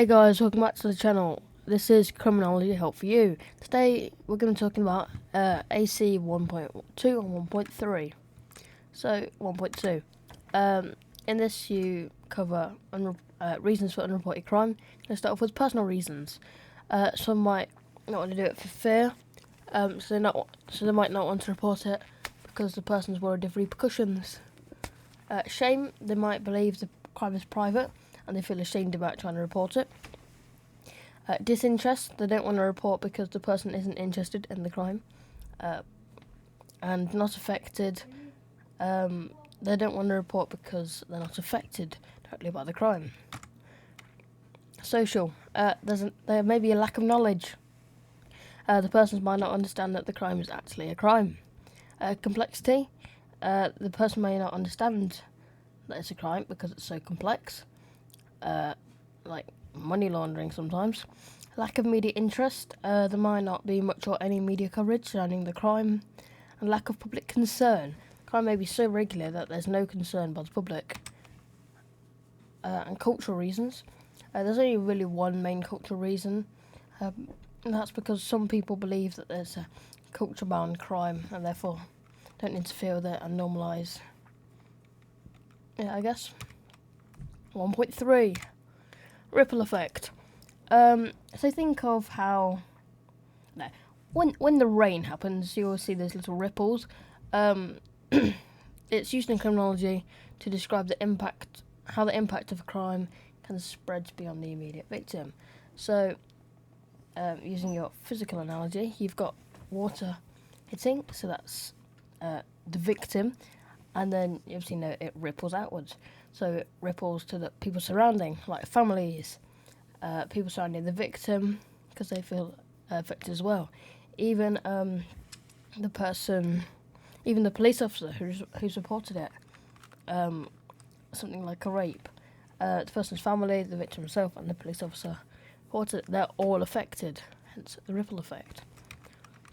Hey guys, welcome back to the channel. This is Criminology Help for You. Today we're going to be talking about AC 1.2 and 1.3. So 1.2. In this you cover reasons for unreported crime. Let's start off with personal reasons. Some might not want to do it for fear, so they might not want to report it because the person's worried of repercussions. Shame, they might believe the crime is private and they feel ashamed about trying to report it. Disinterest, they don't want to report because the person isn't interested in the crime. And not affected, they don't want to report because they're not affected directly by the crime. Social, there may be a lack of knowledge. The person might not understand that the crime is actually a crime. Complexity, the person may not understand that it's a crime because it's so complex. Like money laundering sometimes. Lack of media interest, there might not be much or any media coverage surrounding the crime. And lack of public concern. Crime may be so regular that there's no concern by the public. And cultural reasons. There's only really one main cultural reason, and that's because some people believe that there's a culture-bound crime and therefore don't interfere with it and normalise. Yeah, I guess. 1.3. Ripple effect. So think of how when the rain happens, you will see those little ripples. It's used in criminology to describe how the impact of a crime can spread beyond the immediate victim. So, using your physical analogy, you've got water hitting, so that's the victim, and then you obviously know it ripples outwards. So it ripples to the people surrounding, like families, people surrounding the victim, because they feel affected as well. Even the police officer who's reported it, something like a rape. The person's family, the victim himself, and the police officer reported it. They're all affected, hence the ripple effect.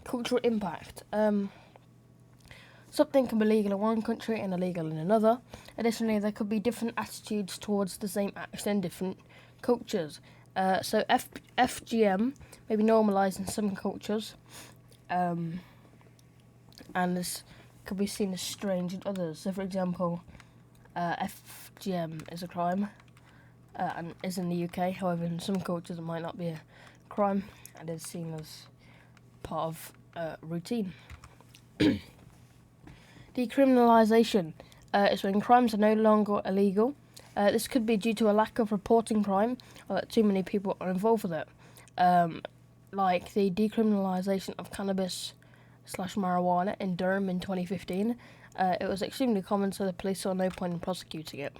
Cultural impact. Something can be legal in one country and illegal in another. Additionally, there could be different attitudes towards the same action in different cultures. So FGM may be normalised in some cultures, and this could be seen as strange in others. So, for example, FGM is a crime and is in the UK. However, in some cultures it might not be a crime and is seen as part of routine. Decriminalisation is when crimes are no longer illegal. This could be due to a lack of reporting crime or that too many people are involved with it. Like the decriminalisation of cannabis/marijuana in Durham in 2015. It was extremely common, so the police saw no point in prosecuting it.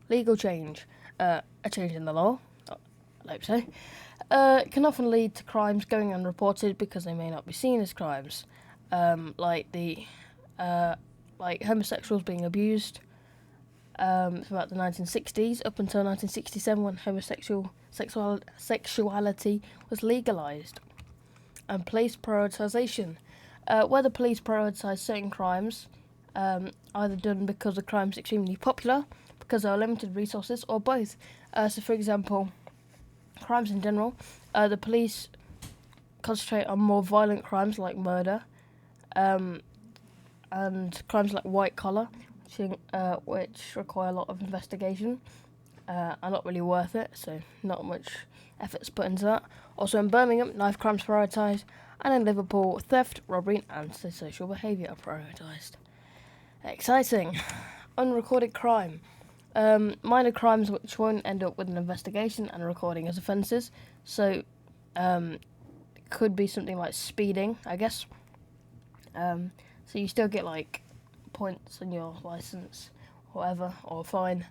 Legal change, a change in the law, I hope so, can often lead to crimes going unreported because they may not be seen as crimes. Like homosexuals being abused throughout the 1960s up until 1967 when sexuality was legalised. And police prioritisation, where the police prioritise certain crimes, either done because the crime's extremely popular, because there are limited resources, or both. So for example, crimes in general, the police concentrate on more violent crimes like murder, and crimes like white collar, which require a lot of investigation, are not really worth it, so not much effort's put into that. Also in Birmingham, knife crimes prioritised, and in Liverpool, theft, robbery and antisocial behaviour are prioritised. Exciting. Unrecorded crime. Minor crimes which won't end up with an investigation and recording as offences, so it could be something like speeding, I guess. So you still get like points on your licence, or whatever, or a fine.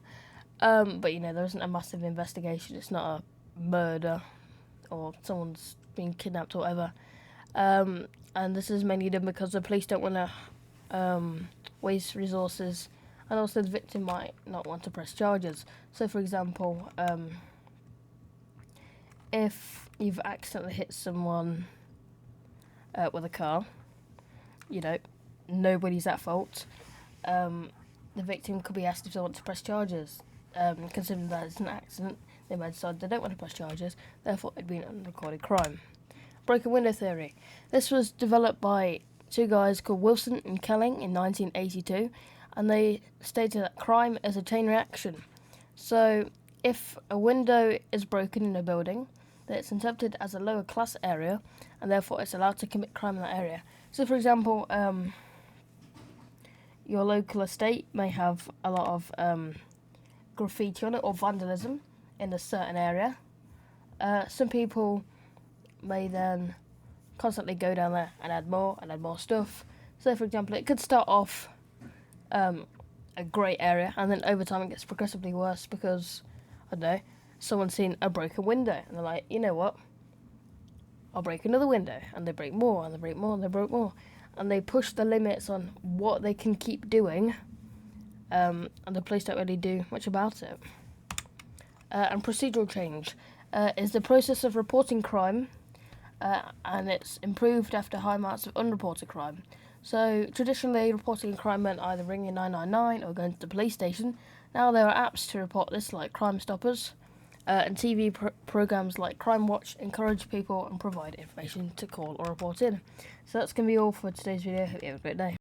But there isn't a massive investigation. It's not a murder or someone's being kidnapped or whatever. And this is mainly done because the police don't want to waste resources, and also the victim might not want to press charges. So, for example, if you've accidentally hit someone with a car, nobody's at fault. The victim could be asked if they want to press charges, considering that it's an accident. They might decide they don't want to press charges, therefore it'd be an unrecorded crime. Broken window theory. This was developed by two guys called Wilson and Kelling in 1982, and they stated that crime is a chain reaction. So, if a window is broken in a building, then it's interpreted as a lower class area, and therefore it's allowed to commit crime in that area. So, for example, your local estate may have a lot of graffiti on it or vandalism in a certain area. Some people may then constantly go down there and add more stuff. So, for example, it could start off a great area, and then over time it gets progressively worse because, I don't know, someone's seen a broken window, and they're like, you know what, I'll break another window, and they break more, and they break more, and they break more, and they push the limits on what they can keep doing, and the police don't really do much about it. And procedural change is the process of reporting crime, and it's improved after high amounts of unreported crime. So traditionally, reporting a crime meant either ringing 999 or going to the police station. Now there are apps to report this, like Crime Stoppers, and TV programs like Crime Watch encourage people and provide information to call or report in. So that's going to be all for today's video. Hope you have a great day.